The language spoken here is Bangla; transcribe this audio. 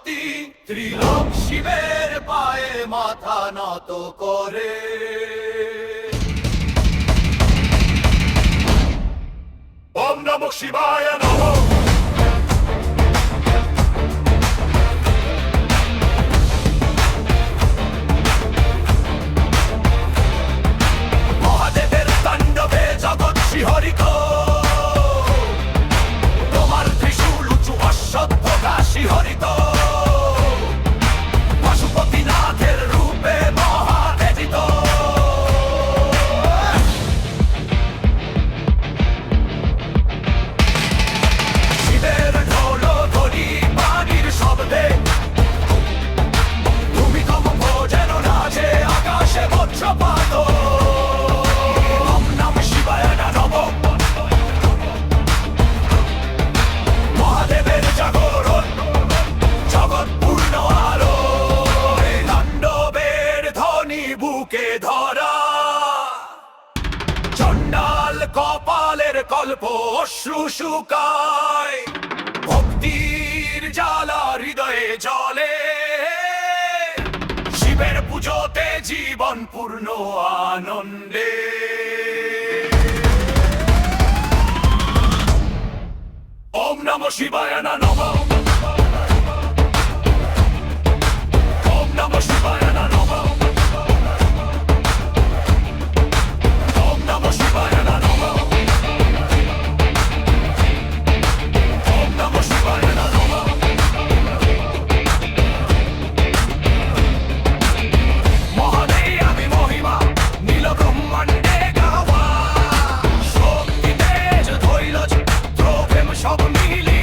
ভক্তি ত্রিলোক শিবের পায়ে মাথা নত করে। ওম নমঃ শিবায় নমঃ। মহাদেবের তাণ্ডবে জগৎ শিহরিত, তোমার ত্রিশূল উঁচু অশ্বত্থ শিহরিত। পশুপতিনাথের রূপে মহাতেজিত, শিবের ঢোল ধ্বনি বাণীর শব্দে ভূমিকম্প যেন নাচে আকাশে বজ্রপাত। ওম নমঃ শিবায় নমঃ। মহাদেবের জাগরণ জগৎ পূর্ণ আলো, তাণ্ডবের ধ্বনি বুকে ধরা। চণ্ডাল কপালের কল্প অশ্রু শুকায়, ভক্তির জ্বালা হৃদয়ে জ্বলে। শিবের পুজোতে জীবন পূর্ণ আনন্দে। ওম নমঃ শিবায় নমঃ। ওম নমঃ শিবায় নমঃ। ওম নমঃ শিবায় নমঃ। ওম নমঃ শিবায় নমঃ। মহাদেই আমি মহিমা নীল ব্রহ্মাণ্ডে গাওয়া, শক্তি তেজ ধৈর্য প্রেম সব মিলে